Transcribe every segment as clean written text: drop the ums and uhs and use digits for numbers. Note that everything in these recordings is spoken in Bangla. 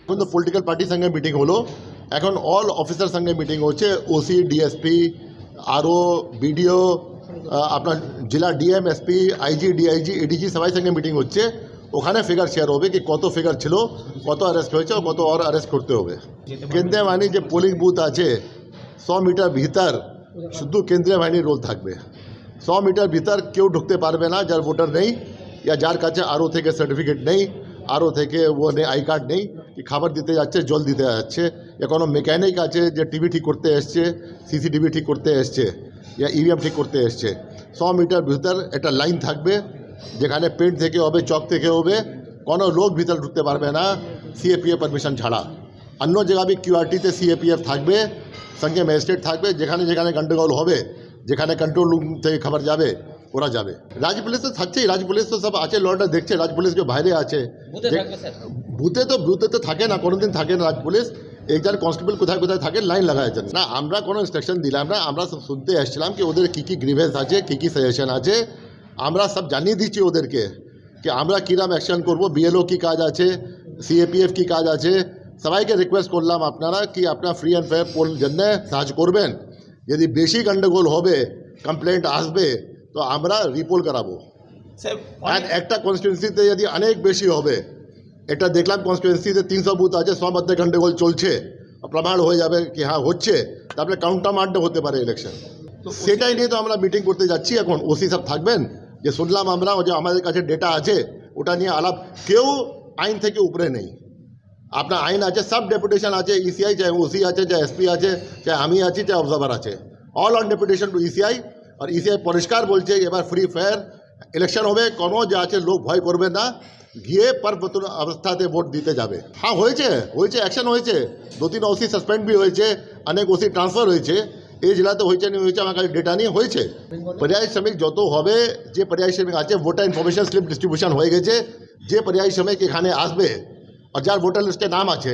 এখন তো পলিটিক্যাল পার্টির সঙ্গে মিটিং হলো, এখন অল অফিসার সঙ্গে মিটিং হচ্ছে, ওসি, ডিএসপি, আরও বিডিও, আপনার জেলা DM, SP, IG, DIG, ADG সবাই সঙ্গে মিটিং হচ্ছে। ওখানে ফিগার শেয়ার হবে কি কত ফিগার ছিল, কত অ্যারেস্ট হয়েছে, কত আর অ্যারেস্ট করতে হবে। কেন্দ্রীয় বাহিনী যে পোলিং বুথ আছে 100 মিটার ভিতর শুধু কেন্দ্রীয় বাহিনীর রোল থাকবে। 100 মিটার ভিতর কেউ ঢুকতে পারবে না যার ভোটার নেই, या যার কাছে আরও থেকে সার্টিফিকেট নেই, আরও থেকে ও নেই, আই কার্ড নেই, কি খাবার দিতে যাচ্ছে, জল দিতে যাচ্ছে, या কোনো মেকানিক আছে যে টিভি ঠিক করতে এসছে, সিসিটিভি ঠিক করতে এসছে, या ইভিএম ঠিক করতে এসছে। 100 মিটার ভিতর একটা লাইন থাকবে যেখানে পেন্ট থেকে হবে, চক থেকে হবে, কোনো লোক ভিতরে ঢুকতে পারবে না সিএপিএফ পারমিশন ছাড়া। অন্য জায়গা বি কিউআরটিতে সিএপিএফ থাকবে, সঙ্গে ম্যাজিস্ট্রেট থাকবে, যেখানে যেখানে গন্ডগোল হবে, যেখানে কন্ট্রোল রুম থেকে খবর যাবে ওরা যাবে। রাজ্য পুলিশ তো থাকছেই, রাজ্য পুলিশ তো সব আছে, লড়টা দেখছে, রাজ্য পুলিশকে বাইরে আছে। বুথে তো থাকে না, কোনোদিন থাকে না রাজ্য পুলিশ। একজন কনস্টেবল কোথায় কোথায় থাকে লাইন লাগাইছেন না, আমরা কোনো ইনস্ট্রাকশন দিলাম না, আমরা সব শুনতে এসেছিলাম কি ওদের কী কী গ্রিভেন্স আছে, কী কী সাজেশন আছে, আমরা সব জানিয়ে দিচ্ছি ওদেরকে কি আমরা কীরকম অ্যাকশন করবো, বিএলও কী কাজ আছে, সিএপিএফ কী কাজ আছে। সবাইকে রিকোয়েস্ট করলাম আপনারা কি আপনারা ফ্রি অ্যান্ড ফেয়ার পোল জন্য সাহায্য করবেন। যদি বেশি গন্ডগোল হবে, কমপ্লেন্ট আসবে, তো আমরা রিপোল করাবো। একটা কনস্টিটুয়েন্সিতে যদি অনেক বেশি হবে, এটা দেখলাম কনস্টিটুয়েন্সিতে 300 বুথ আছে, 100 মধ্যে গন্ডগোল চলছে, প্রমাণ হয়ে যাবে কি হ্যাঁ হচ্ছে, তারপরে কাউন্টারমার্টে হতে পারে ইলেকশন। সেটাই নিয়ে তো আমরা মিটিং করতে যাচ্ছি। এখন ওসি সব থাকবেন, যে শুনলাম আমরা যে আমাদের কাছে ডেটা আছে ওটা নিয়ে আলাপ। কেউ আইন থেকে উপরে নেই, আপনার আইন আছে, সব ডেপুটেশন আছে, ইসিআই চাहे ওসি আছে, চাहे এসপি আছে, চাहे আমি আছি, চাहे অবজারভার আছে, all on deputation to ECI. আর ইসিআই পরিষ্কার বলছে এবার ফ্রি ফায়ার ইলেকশন হবে, কোনো যে আছে লোক ভয় করবে না, গিয়ে পরবর্তী অবস্থাতে ভোট দিতে যাবে। হ্যাঁ হয়েছে, অ্যাকশন হয়েছে, 2-3 ওসি সাসপেন্ড भी হয়েছে, অনেক ওসি ট্রান্সফার হয়েছে। এই জেলাতে হয়েছে না হয়েছে আমার কাছে ডেটা নিয়ে হয়েছে। পর্যায়ী শ্রমিক যত হবে, যে পর্যায়ী শ্রমিক আছে ভোটার ইনফরমেশন স্লিপ ডিস্ট্রিবিউশন হয়ে গেছে, যে পর্যায়ী শ্রমিক এখানে আসবে আর যার ভোটার লিস্টে নাম আছে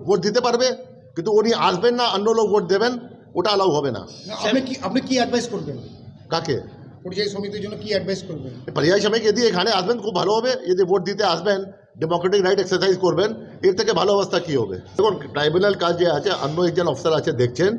ভোট দিতে পারবে, কিন্তু উনি আসবেন না, অন্য লোক ভোট দেবেন, ওটা অ্যালাউ হবে না। আপনি কি অ্যাডভাইস করবেন কাকে? পরিযায়ী শ্রমিকদের জন্য কি অ্যাডভাইস করবেন? পর্যায়ী শ্রমিক যদি এখানে আসবেন খুব ভালো হবে, যদি ভোট দিতে আসবেন, ডেমোক্রেটিক রাইট এক্সারসাইজ করবেন, এর থেকে ভালো অবস্থা কী হবে? দেখুন ট্রাইব্যুনাল কাজ যে আছে, অন্য একজন অফিসার আছে দেখছেন,